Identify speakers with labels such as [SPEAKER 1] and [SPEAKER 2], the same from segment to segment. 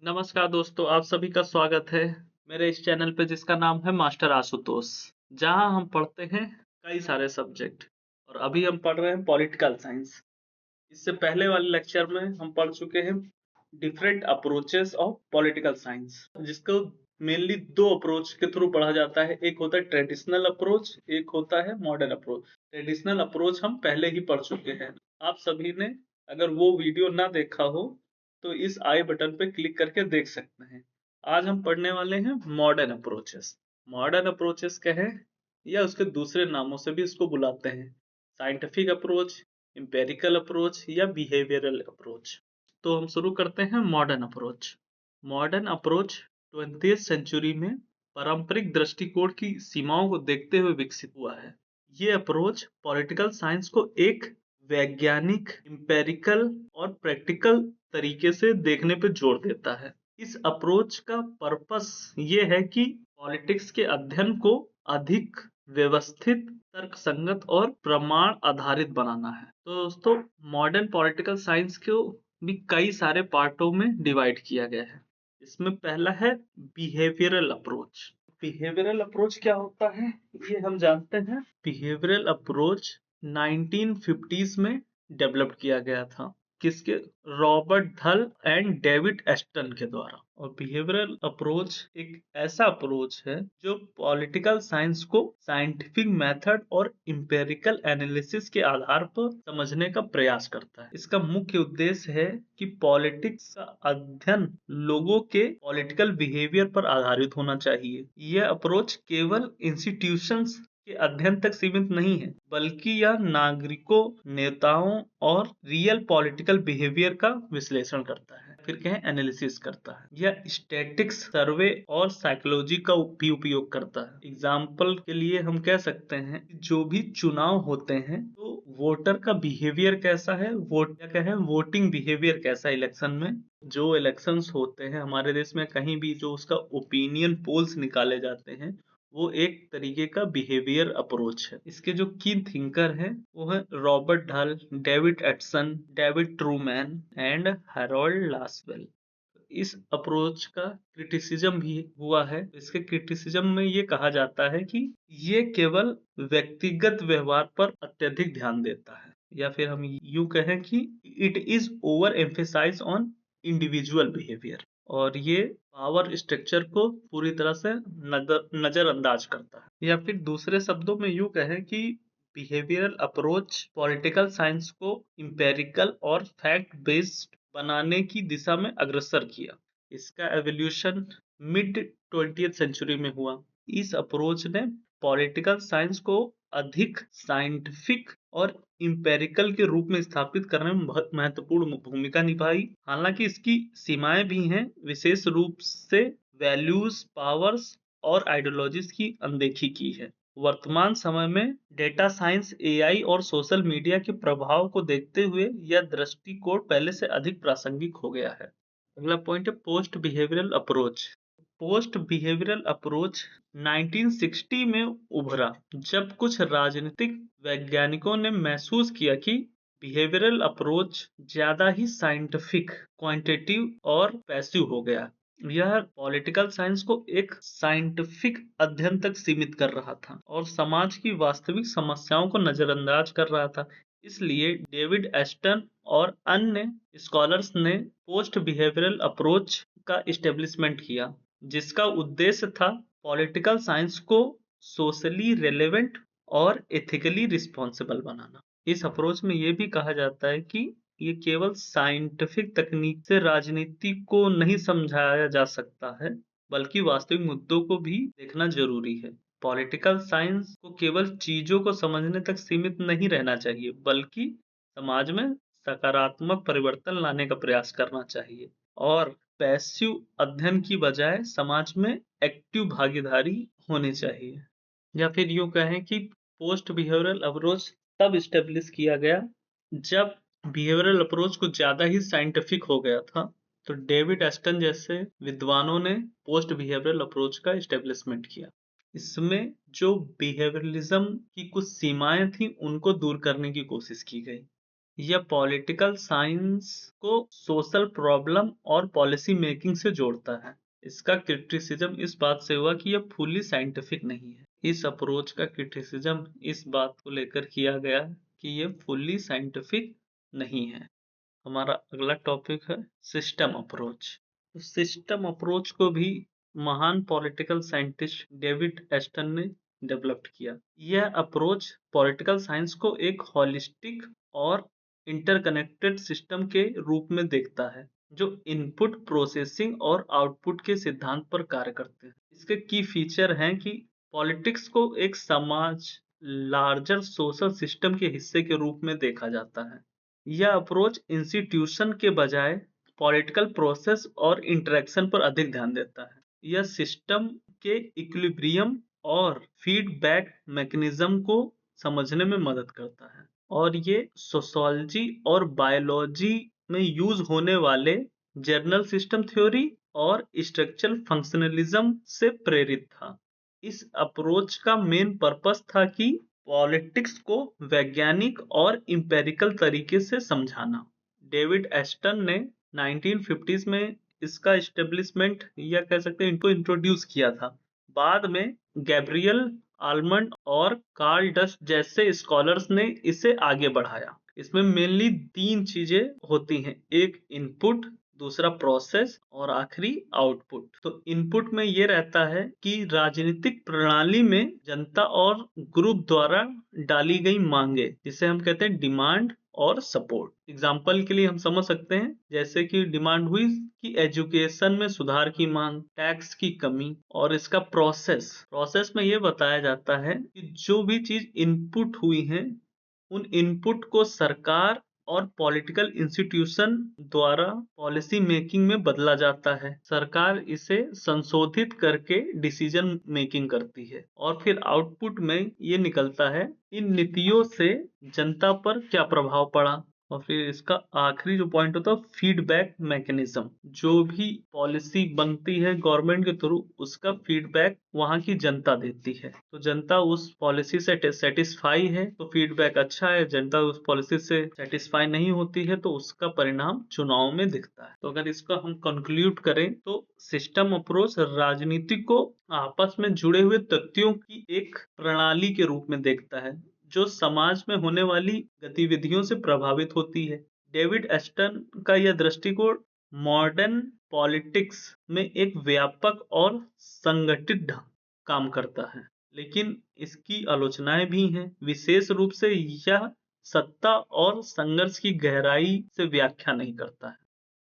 [SPEAKER 1] नमस्कार दोस्तों, आप सभी का स्वागत है मेरे इस चैनल पे जिसका नाम है मास्टर आशुतोष, जहां हम पढ़ते हैं कई सारे सब्जेक्ट। और अभी हम पढ़ रहे हैं पॉलिटिकल साइंस। इससे पहले वाले लेक्चर में हम पढ़ चुके हैं different approaches of political science, जिसको मेनली दो अप्रोच के थ्रू पढ़ा जाता है। एक होता है ट्रेडिशनल अप्रोच, एक होता है मॉडर्न अप्रोच। ट्रेडिशनल अप्रोच हम पहले ही पढ़ चुके हैं। आप सभी ने अगर वो वीडियो ना देखा हो तो इस आई बटन पे क्लिक करके देख सकते हैं। आज हम पढ़ने वाले हैं मॉडर्न अप्रोचेस। मॉडर्न अप्रोचेस क्या है, या उसके दूसरे नामों से भी इसको बुलाते हैं साइंटिफिक अप्रोच, एम्पेरिकल अप्रोच या बिहेवियरल अप्रोच। तो हम शुरू करते हैं modern approach. Modern approach 20th century में पारंपरिक दृष्टिकोण की सीमाओं को देखते हुए विकसित हुआ है। ये अप्रोच पॉलिटिकल साइंस को एक वैज्ञानिक, एम्पेरिकल और प्रैक्टिकल तरीके से देखने पे जोर देता है। इस अप्रोच का पर्पस ये है कि पॉलिटिक्स के अध्ययन को अधिक व्यवस्थित, तर्कसंगत और प्रमाण आधारित बनाना है। तो दोस्तों, मॉडर्न पॉलिटिकल साइंस को भी कई सारे पार्टों में डिवाइड किया गया है। इसमें पहला है बिहेवियरल अप्रोच। बिहेवियरल अप्रोच क्या होता है ये हम जानते हैं। बिहेवियरल अप्रोच 1950s में डेवलप किया गया था। किसके? रॉबर्ट थल एंड डेविड एस्टन के द्वारा। और बिहेवियरल अप्रोच एक ऐसा अप्रोच है जो पॉलिटिकल साइंस को साइंटिफिक मेथड और इंपेरिकल एनालिसिस के आधार पर समझने का प्रयास करता है। इसका मुख्य उद्देश्य है कि पॉलिटिक्स का अध्ययन लोगों के पॉलिटिकल बिहेवियर पर आधारित होना चाहिए। यह अप्रोच केवल इंस्टीट्यूशंस के अध्ययन तक सीमित नहीं है, बल्कि यह नागरिकों, नेताओं और रियल पॉलिटिकल बिहेवियर का विश्लेषण करता है, फिर कहें एनालिसिस करता है। यह स्टैटिक्स, सर्वे और साइकोलॉजी का भी उपयोग करता है। एग्जाम्पल के लिए हम कह सकते हैं जो भी चुनाव होते हैं तो वोटर का बिहेवियर कैसा है, वोट क्या है, वोटिंग बिहेवियर कैसा है इलेक्शन में। जो इलेक्शंस होते हैं हमारे देश में, कहीं भी जो उसका ओपिनियन पोल्स निकाले जाते हैं, वो एक तरीके का बिहेवियर अप्रोच है। इसके जो की थिंकर है वो है रॉबर्ट ढल, डेविड एटसन, David Truman and Harold Lasswell. इस अप्रोच का क्रिटिसिज्म भी हुआ है। इसके क्रिटिसिज्म में ये कहा जाता है कि ये केवल व्यक्तिगत व्यवहार पर अत्यधिक ध्यान देता है, या फिर हम यूं कहें कि it is over emphasise on individual behaviour, और ये पावर स्ट्रक्चर को पूरी तरह से नजरअंदाज करता है। या फिर दूसरे शब्दों में यूं कहें कि बिहेवियरल अप्रोच पॉलिटिकल साइंस को इंपेरिकल और फैक्ट बेस्ड बनाने की दिशा में अग्रसर किया। इसका एवोल्यूशन मिड 20th सेंचुरी में हुआ। इस अप्रोच ने पॉलिटिकल साइंस को अधिक साइंटिफिक और इंपेरिकल के रूप में स्थापित करने में बहुत महत्वपूर्ण भूमिका निभाई। हालांकि इसकी सीमाएं भी हैं, विशेष रूप से वैल्यूज, पावर्स और आइडियोलॉजीज की अनदेखी की है। वर्तमान समय में डेटा साइंस, एआई और सोशल मीडिया के प्रभाव को देखते हुए यह दृष्टिकोण पहले से अधिक प्रासंगिक हो गया है। अगला पॉइंट है post behavioural approach. Post behavioural approach 1960 में उभरा, जब कुछ राजनीतिक वैज्ञानिकों ने महसूस किया कि बिहेवियरल अप्रोच ज्यादा ही साइंटिफिक, क्वांटिटेटिव और पैसिव हो गया। यह पॉलिटिकल साइंस को एक साइंटिफिक अध्ययन तक सीमित कर रहा था और समाज की वास्तविक समस्याओं को नजरअंदाज कर रहा था। इसलिए डेविड एस्टन और अन्य स्कॉलर्स ने पोस्ट बिहेवियरल अप्रोच का इस्टेब्लिशमेंट किया, जिसका उद्देश्य था पॉलिटिकल साइंस को सोशली रेलेवेंट और एथिकली रिस्पॉन्सिबल बनाना। इस अप्रोच में यह भी कहा जाता है कि ये केवल साइंटिफिक तकनीक से राजनीति को नहीं समझाया जा सकता है, बल्कि वास्तविक मुद्दों को भी देखना जरूरी है। पॉलिटिकल साइंस को केवल चीजों को समझने तक सीमित नहीं रहना चाहिए, बल्कि समाज में सकारात्मक परिवर्तन लाने का प्रयास करना चाहिए और पैसिव अध्ययन की बजाय समाज में एक्टिव भागीदारी होनी चाहिए। या फिर यूं कहें कि पोस्ट बिहेवियरल अप्रोच तब स्टेब्लिश किया गया जब बिहेवियरल अप्रोच कुछ ज्यादा ही साइंटिफिक हो गया था। तो डेविड एस्टन जैसे विद्वानों ने पोस्ट बिहेवियरल अप्रोच का इस्टेब्लिशमेंट किया। इसमें जो बिहेवियरलिज्म की कुछ सीमाएं थी उनको दूर करने की कोशिश की गई। यह पॉलिटिकल साइंस को सोशल प्रॉब्लम और पॉलिसी मेकिंग से जोड़ता है। इसका क्रिटिसिज्म इस बात से हुआ कि यह फुल्ली साइंटिफिक नहीं है। इस अप्रोच का क्रिटिसिज्म इस बात को लेकर किया गया कि यह फुल्ली साइंटिफिक नहीं है। हमारा अगला टॉपिक है सिस्टम अप्रोच। तो सिस्टम अप्रोच को भी महान पॉलिटिकल साइंटिस्ट डेविड एस्टन ने डेवलप्ड किया। यह अप्रोच पॉलिटिकल साइंस को एक हॉलिस्टिक और इंटरकनेक्टेड सिस्टम के रूप में देखता है, जो इनपुट प्रोसेसिंग और आउटपुट के सिद्धांत पर कार्य करते हैं। इसके की फीचर हैं कि पॉलिटिक्स को एक समाज लार्जर सोशल सिस्टम के हिस्से के रूप में देखा जाता है। यह अप्रोच इंस्टीट्यूशन के बजाय पॉलिटिकल प्रोसेस और इंटरेक्शन पर अधिक ध्यान देता है। यह सिस्टम के इक्विलिब्रियम और फीडबैक मैकेनिज्म को समझने में मदद करता है, और ये सोशियोलॉजी और बायोलॉजी में यूज होने वाले जनरल सिस्टम थ्योरी और स्ट्रक्चरल फंक्शनलिज्म से प्रेरित था। इस अप्रोच का मेन पर्पस था कि पॉलिटिक्स को वैज्ञानिक और इंपेरिकल तरीके से समझाना। डेविड एस्टन ने 1950s में इसका एस्टेब्लिशमेंट या कह सकते हैं इनको इंट्रोड्यूस किया था। बाद में गैब्रियल आलमंड और कार्ल डस्ट जैसे स्कॉलर्स ने इसे आगे बढ़ाया। इसमें मेनली 3 चीजें होती हैं, एक इनपुट, दूसरा प्रोसेस और आखिरी आउटपुट। तो इनपुट में ये रहता है कि राजनीतिक प्रणाली में जनता और ग्रुप द्वारा डाली गई मांगे, जिसे हम कहते हैं डिमांड और सपोर्ट। एग्जाम्पल के लिए हम समझ सकते हैं, जैसे कि डिमांड हुई कि एजुकेशन में सुधार की मांग, टैक्स की कमी, और इसका प्रोसेस में ये बताया जाता है कि जो भी चीज इनपुट हुई है उन इनपुट को सरकार और पॉलिटिकल इंस्टीट्यूशन द्वारा पॉलिसी मेकिंग में बदला जाता है। सरकार इसे संशोधित करके डिसीजन मेकिंग करती है, और फिर आउटपुट में ये निकलता है इन नीतियों से जनता पर क्या प्रभाव पड़ा। और फिर इसका आखिरी जो पॉइंट होता है फीडबैक मैकेनिज्म, जो भी पॉलिसी बनती है गवर्नमेंट के थ्रू उसका फीडबैक वहां की जनता देती है। तो जनता उस पॉलिसी से सेटिस्फाई है तो फीडबैक अच्छा है, जनता उस पॉलिसी से सेटिस्फाई नहीं होती है तो उसका परिणाम चुनाव में दिखता है। तो अगर इसको हम कंक्लूड करें तो सिस्टम अप्रोच राजनीति को आपस में जुड़े हुए तथ्यों की एक प्रणाली के रूप में देखता है, जो समाज में होने वाली गतिविधियों से प्रभावित होती है। डेविड एस्टन का यह दृष्टिकोण मॉडर्न पॉलिटिक्स में एक व्यापक और संगठित काम करता है, लेकिन इसकी आलोचनाएं भी हैं। विशेष रूप से यह सत्ता और संघर्ष की गहराई से व्याख्या नहीं करता है।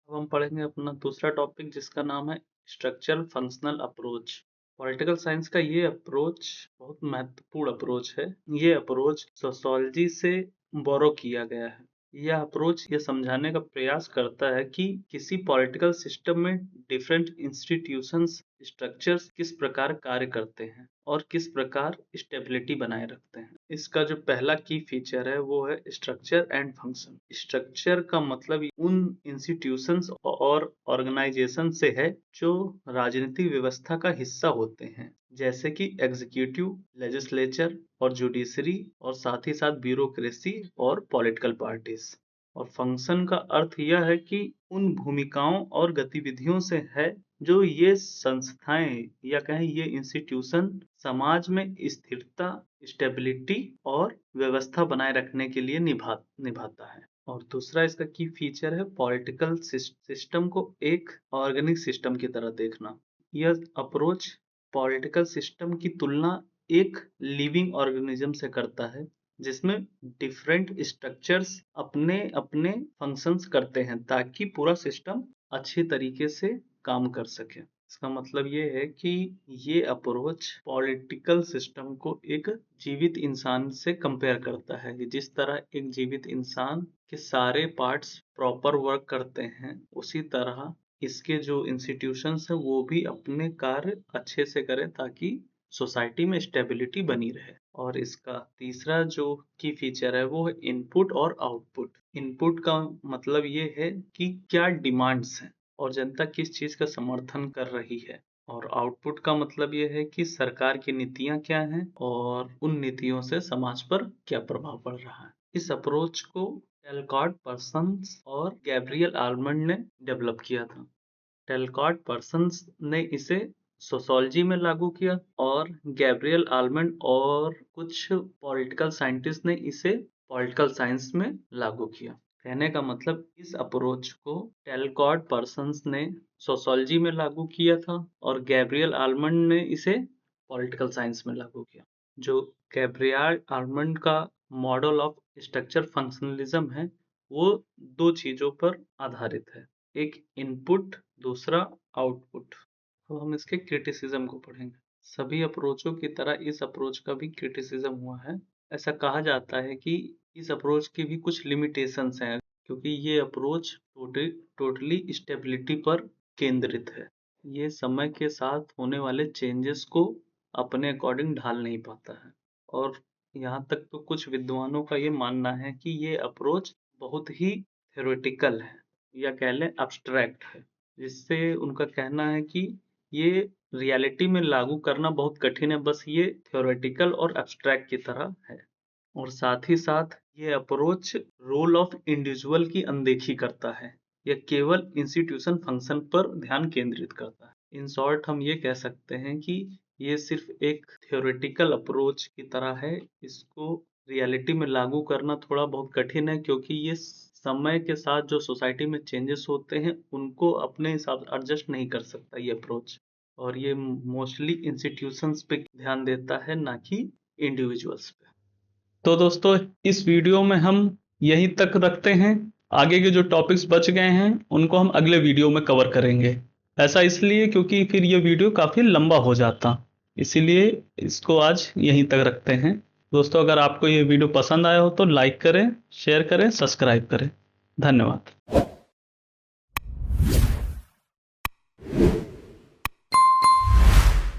[SPEAKER 1] अब हम पढ़ेंगे अपना दूसरा टॉपिक, जिसका नाम है structural functional approach. Political science का ये अप्रोच बहुत महत्वपूर्ण अप्रोच है। ये अप्रोच सोशियोलॉजी से बोरो किया गया है। यह अप्रोच ये समझाने का प्रयास करता है कि किसी पॉलिटिकल सिस्टम में डिफरेंट इंस्टीट्यूशंस स्ट्रक्चर्स किस प्रकार कार्य करते हैं और किस प्रकार स्टेबिलिटी बनाए रखते हैं। इसका जो पहला की फीचर है वो है स्ट्रक्चर एंड फंक्शन। स्ट्रक्चर का मतलब उन इंस्टीट्यूशंस और ऑर्गेनाइजेशन से है जो राजनीतिक व्यवस्था का हिस्सा होते हैं, जैसे कि एग्जीक्यूटिव, लेजिस्लेचर और जुडिशरी, और साथ ही साथ ब्यूरोक्रेसी और पॉलिटिकल पार्टीज। और फंक्शन का अर्थ यह है कि उन भूमिकाओं और गतिविधियों से है जो ये संस्थाएं या कहें ये इंस्टीट्यूशन समाज में स्थिरता, स्टेबिलिटी और व्यवस्था बनाए रखने के लिए निभाता है। और दूसरा इसका की फीचर है पॉलिटिकल सिस्टम को एक ऑर्गेनिक सिस्टम की तरह देखना। यह अप्रोच पॉलिटिकल सिस्टम की तुलना एक लिविंग ऑर्गेनिज्म से करता है, जिसमें डिफरेंट स्ट्रक्चर्स अपने अपने फंक्शंस करते हैं ताकि पूरा सिस्टम अच्छी तरीके से काम कर सके। इसका मतलब ये है कि ये अप्रोच पॉलिटिकल सिस्टम को एक जीवित इंसान से कंपेयर करता है कि जिस तरह एक जीवित इंसान के सारे पार्ट्स प्रॉपर वर्क करते हैं, उसी तरह इसके जो इंस्टीट्यूशंस हैं वो भी अपने कार्य अच्छे से करें ताकि सोसाइटी में स्टेबिलिटी बनी रहे। और इसका तीसरा जो की फीचर है वो है इनपुट और आउटपुट। इनपुट का मतलब ये है कि क्या डिमांड्स हैं और जनता किस चीज का समर्थन कर रही है, और आउटपुट का मतलब ये है कि सरकार की नीतियां क्या हैं और उन नीतियों से समाज पर क्या प्रभाव पड़ रहा है। इस अप्रोच को टैलकॉट पर्सन्स और गैब्रियल आलमंड ने डेवलप किया था। टैलकॉट पर्सन्स ने इसे सोशोलॉजी में लागू किया और गैब्रियल आलमंड और कुछ पॉलिटिकल साइंटिस्ट ने इसे पॉलिटिकल साइंस में लागू किया। कहने का मतलब इस अप्रोच को टैलकॉट पर्सन्स ने सोशोलॉजी में लागू किया था और गैब्रियल आलमंड ने इसे पॉलिटिकल साइंस में लागू किया। जो गैब्रियल आलमंड का मॉडल ऑफ स्ट्रक्चर फंक्शनलिज्म है वो दो चीजों पर आधारित है, एक इनपुट, दूसरा आउटपुट। अब हम इसके क्रिटिसिज्म को पढ़ेंगे। सभी अप्रोचों की तरह इस अप्रोच का भी क्रिटिसिज्म हुआ है। ऐसा कहा जाता है कि इस अप्रोच की भी कुछ लिमिटेशंस हैं क्योंकि ये अप्रोच टोटली स्टेबिलिटी पर केंद्रित है। ये समय के साथ होने वाले चेंजेस को अपने अकॉर्डिंग ढाल नहीं पाता है और यहाँ तक तो कुछ विद्वानों का ये मानना है कि ये अप्रोच बहुत ही थ्योरेटिकल है या कह लें अब्स्ट्रैक्ट है, जिससे उनका कहना है कि ये रियलिटी में लागू करना बहुत कठिन है, बस ये थ्योरेटिकल और अब्स्ट्रैक्ट की तरह है। और साथ ही साथ ये अप्रोच रोल ऑफ इंडिविजुअल की अनदेखी करता है, यह केवल इंस्टीट्यूशन फंक्शन पर ध्यान केंद्रित करता है। इन शॉर्ट हम ये कह सकते हैं कि ये सिर्फ एक थ्योरेटिकल अप्रोच की तरह है, इसको रियलिटी में लागू करना थोड़ा बहुत कठिन है क्योंकि ये समय के साथ जो सोसाइटी में चेंजेस होते हैं उनको अपने हिसाब से एडजस्ट नहीं कर सकता ये अप्रोच, और ये मोस्टली इंस्टीट्यूशंस पे ध्यान देता है ना कि इंडिविजुअल्स पे। तो दोस्तों इस वीडियो में हम यहीं तक रखते हैं, आगे के जो टॉपिक्स बच गए हैं उनको हम अगले वीडियो में कवर करेंगे। ऐसा इसलिए क्योंकि फिर ये वीडियो काफ़ी लंबा हो जाता, इसीलिए इसको आज यहीं तक रखते हैं। दोस्तों अगर आपको ये वीडियो पसंद आया हो तो लाइक करें, शेयर करें, सब्सक्राइब करें। धन्यवाद।